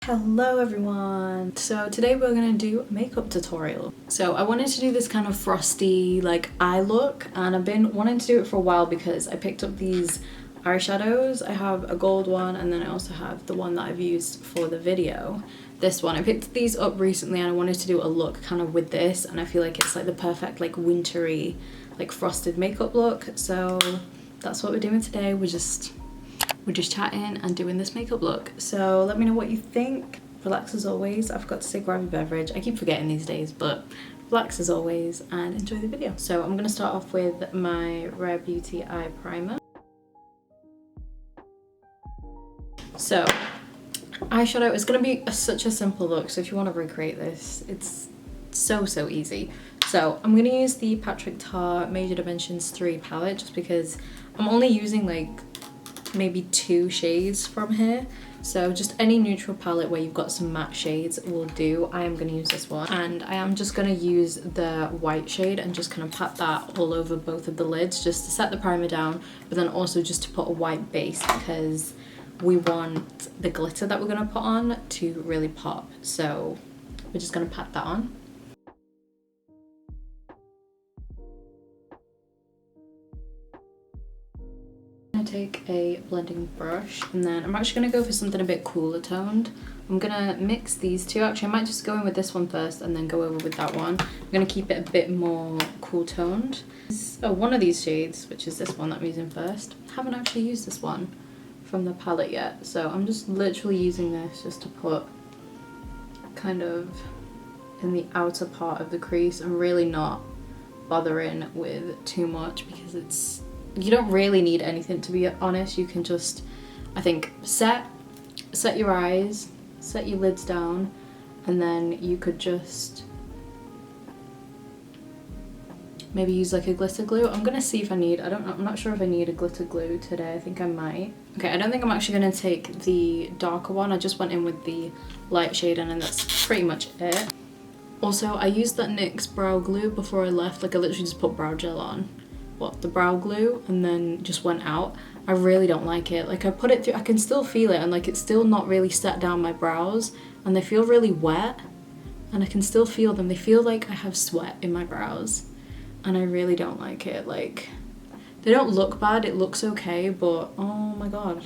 Hello everyone! So today we're gonna do a makeup tutorial. So I wanted to do this kind of frosty like eye look, and I've been wanting to do it for a while because I picked up these eyeshadows. I have a gold one and then I also have the one that I've used for the video. This one. I picked these up recently and I wanted to do a look kind of with this, and I feel like it's like the perfect like wintry like frosted makeup look. So that's what we're doing today. We're just chatting and doing this makeup look. So let me know what you think. Relax as always. I forgot to say grab a beverage. I keep forgetting these days, but relax as always and enjoy the video. So I'm gonna start off with my Rare Beauty eye primer. So eyeshadow is gonna be such a simple look, so if you want to recreate this, it's so easy. So I'm gonna use the Patrick Tar Major Dimensions 3 palette just because I'm only using like maybe 2 shades from here, so just any neutral palette where you've got some matte shades will do. I am going to use this one, and I am just going to use the white shade and just kind of pat that all over both of the lids just to set the primer down, but then also just to put a white base because we want the glitter that we're going to put on to really pop. So we're just going to pat that on. Take a blending brush, and then I'm actually going to go for something a bit cooler toned. I'm going to mix these two. Actually, I might just go in with this one first and then go over with that one. I'm going to keep it a bit more cool toned. Oh, one of these shades, which is this one that I'm using first. I haven't actually used this one from the palette yet, so I'm just literally using this just to put kind of in the outer part of the crease. I'm really not bothering with too much because you don't really need anything, to be honest. You can just, I think, set your eyes, set your lids down, and then you could just maybe use like a glitter glue. I'm gonna see if I need, I'm not sure if I need a glitter glue today. I think I might. Okay, I don't think I'm actually gonna take the darker one. I just went in with the light shade and then that's pretty much it. Also, I used that NYX brow glue before I left. Like I literally just put brow gel on. The brow glue, and then just went out. I really don't like it. Like I put it through, I can still feel it, and like it's still not really set down my brows, and they feel really wet, and I can still feel them. They feel like I have sweat in my brows, and I really don't like it. Like they don't look bad, it looks okay, but oh my god.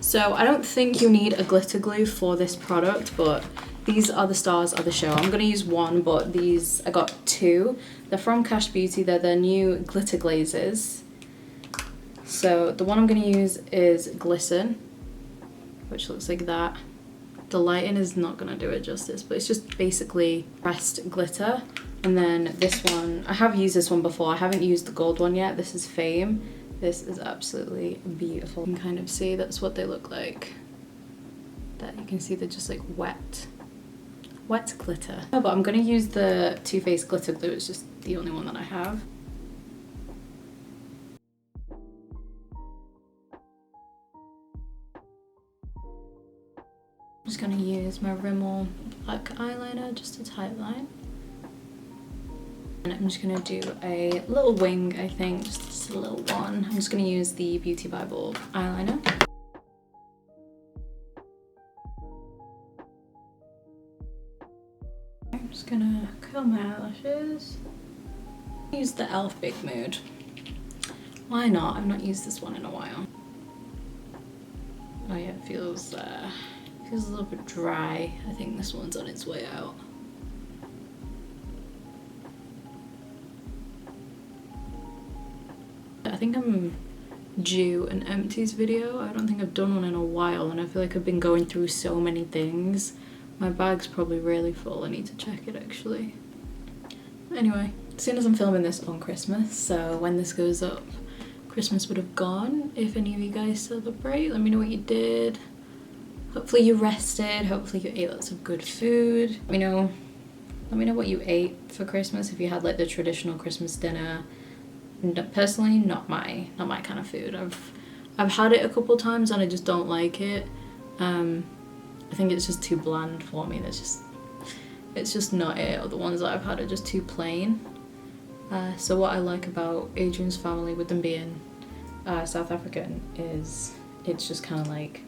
So I don't think you need a glitter glue for this product, but these are the stars of the show. I'm gonna use one, but these, I got 2. They're from Kash Beauty. They're their new glitter glazes. So the one I'm gonna use is Glisten, which looks like that. The lighting is not gonna do it justice, but it's just basically pressed glitter. And then this one, I have used this one before. I haven't used the gold one yet. This is Fame. This is absolutely beautiful. You can kind of see that's what they look like. That you can see they're just like wet glitter. Oh, but I'm gonna use the Too Faced glitter glue. It's just the only one that I have. I'm just gonna use my Rimmel black eyeliner just to tight line. And I'm just gonna do a little wing, I think, just a little one. I'm just gonna use the Beauty Bible eyeliner. I'm just gonna curl my eyelashes. Use the e.l.f. Big Mood. Why not? I've not used this one in a while. Oh yeah, it feels a little bit dry. I think this one's on its way out. I think I'm due an empties video. I don't think I've done one in a while, and I feel like I've been going through so many things. My bag's probably really full. I need to check it actually. Anyway, as soon as I'm filming this on Christmas, so when this goes up, Christmas would have gone. If any of you guys celebrate, let me know what you did. Hopefully you rested, hopefully you ate lots of good food. Let me know what you ate for Christmas, if you had like the traditional Christmas dinner. Personally, not my kind of food. I've had it a couple times and I just don't like it. I think it's just too bland for me. It's just not it. Or the ones that I've had are just too plain. So what I like about Adrian's family, with them being South African, is it's just kind of like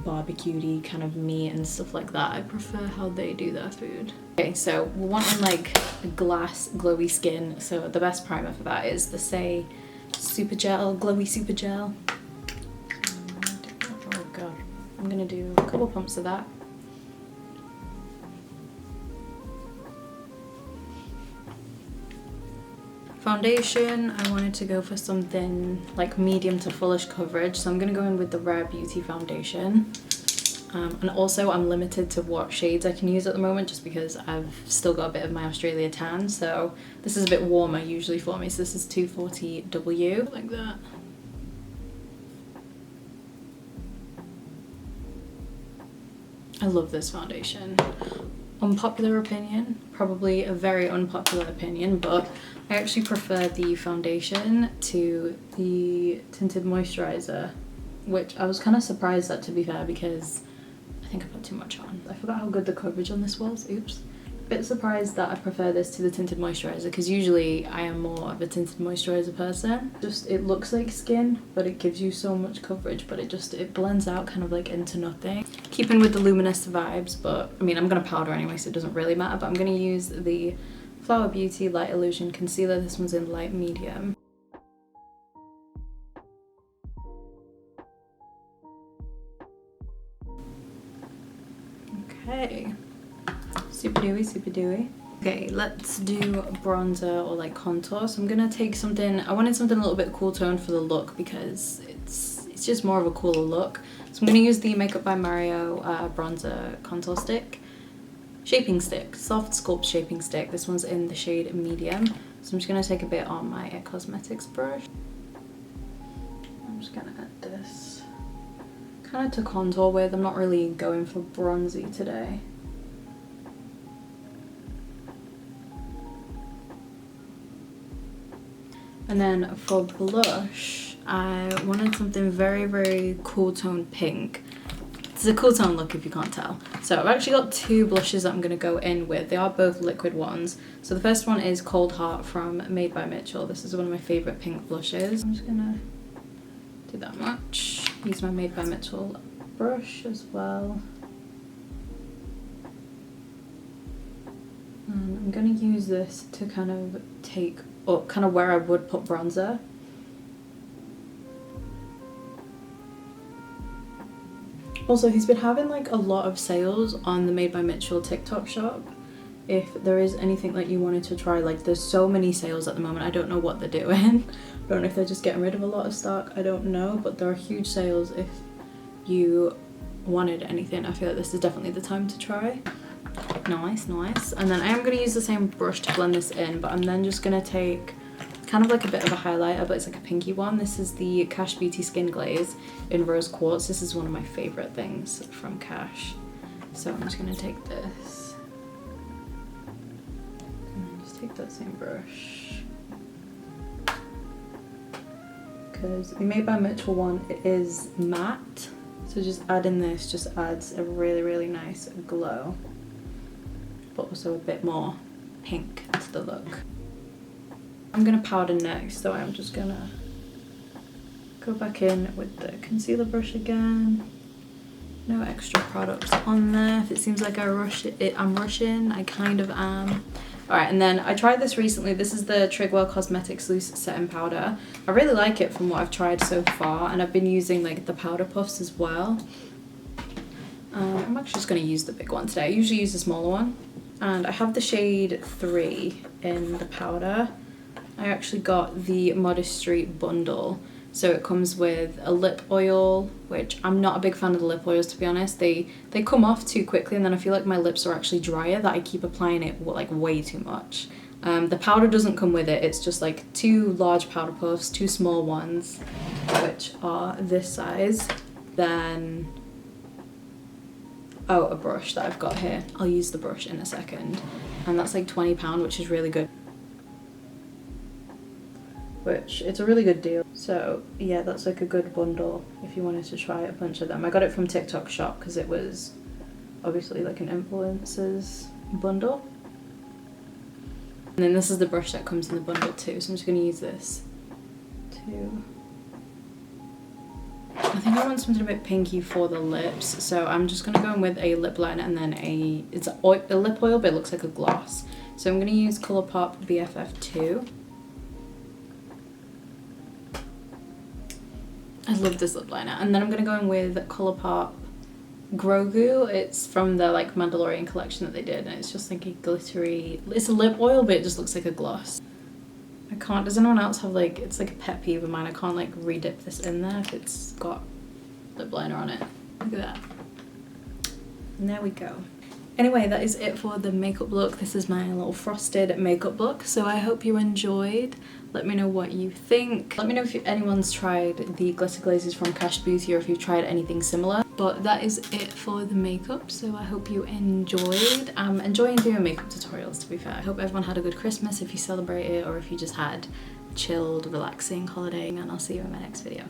barbecue-y kind of meat and stuff like that. I prefer how they do their food. Okay, so we're wanting like a glass glowy skin, so the best primer for that is the Saie supergel, glowy supergel. Oh god, I'm gonna do a couple pumps of that. Foundation, I wanted to go for something like medium to fullish coverage, so I'm going to go in with the Rare Beauty foundation. And also I'm limited to what shades I can use at the moment just because I've still got a bit of my Australia tan, so this is a bit warmer usually for me, so this is 240W, like that. I love this foundation. Unpopular opinion, probably a very unpopular opinion, but I actually prefer the foundation to the tinted moisturizer, which I was kind of surprised at, to be fair, because I think I put too much on. I forgot how good the coverage on this was, oops. Bit surprised that I prefer this to the tinted moisturizer, because usually I am more of a tinted moisturizer person. Just, it looks like skin, but it gives you so much coverage, but it blends out kind of like into nothing. Keeping with the luminous vibes, but I mean I'm gonna powder anyway, so it doesn't really matter, but I'm gonna use the Flower Beauty Light Illusion Concealer. This one's in light medium. Okay. Super dewy, super dewy. Okay, let's do bronzer or like contour. So I'm gonna take something, I wanted something a little bit cool tone for the look because it's just more of a cooler look. So I'm gonna use the Makeupbymario bronzer contour stick. Shaping stick, soft sculpt shaping stick. This one's in the shade medium. So I'm just gonna take a bit on my It Cosmetics brush. I'm just gonna add this kind of to contour with. I'm not really going for bronzy today. And then for blush, I wanted something very, very cool tone pink. It's a cool tone look if you can't tell. So I've actually got two blushes that I'm going to go in with. They are both liquid ones. So the first one is Cold Heart from MadeByMitchell. This is one of my favourite pink blushes. I'm just going to do that much. Use my MadeByMitchell brush as well. And I'm going to use this to kind of take up kind of where I would put bronzer. Also, he's been having like a lot of sales on the MadeByMitchell TikTok shop. If there is anything that you wanted to try, like there's so many sales at the moment. I don't know what they're doing. I don't know if they're just getting rid of a lot of stock. I don't know, but there are huge sales if you wanted anything. I feel like this is definitely the time to try. Nice, nice. And then I am going to use the same brush to blend this in, but I'm then just going to take kind of like a bit of a highlighter, but it's like a pinky one. This is the Kash Beauty Skin Glaze in Rose Quartz. This is one of my favorite things from Kash. So I'm just going to take this and just take that same brush, because the MadeByMitchell one, it is matte, so just adding this just adds a really, really nice glow, but also a bit more pink to the look. I'm gonna powder next, so I'm just gonna go back in with the concealer brush again. No extra products on there. If it seems like I'm rushing, I kind of am. Alright, and then I tried this recently. This is the Trigwell Cosmetics Loose Setting Powder. I really like it from what I've tried so far, and I've been using like the powder puffs as well. I'm actually just gonna use the big one today. I usually use the smaller one. And I have the shade 3 in the powder. I actually got the Modest Street bundle, so it comes with a lip oil, which I'm not a big fan of the lip oils, to be honest. They come off too quickly, and then I feel like my lips are actually drier, that I keep applying it like way too much. The powder doesn't come with it. It's just like 2 large powder puffs, 2 small ones, which are this size. Then oh, a brush that I've got here. I'll use the brush in a second, and that's like £20, which is really good. Which, it's a really good deal. So yeah, that's like a good bundle if you wanted to try a bunch of them. I got it from TikTok shop because it was obviously like an influencer's bundle. And then this is the brush that comes in the bundle too, so I'm just going to use this to, I think I want something a bit pinky for the lips, so I'm just gonna go in with a lip liner and then it's a lip oil, but it looks like a gloss. So I'm gonna use Colourpop BFF2. I love this lip liner. And then I'm gonna go in with Colourpop Grogu. It's from the like Mandalorian collection that they did, and it's just like a glittery, it's a lip oil, but it just looks like a gloss. I can't, does anyone else have like, it's like a pet peeve of mine, I can't like re-dip this in there if it's got lip liner on it. Look at that. And there we go. Anyway, that is it for the makeup look. This is my little frosted makeup look, so I hope you enjoyed. Let me know what you think. Let me know if anyone's tried the glitter glazes from Kash Beauty or if you've tried anything similar. But that is it for the makeup, so I hope you enjoyed. I'm enjoying doing makeup tutorials, to be fair. I hope everyone had a good Christmas if you celebrate it, or if you just had a chilled, relaxing holiday, and I'll see you in my next video.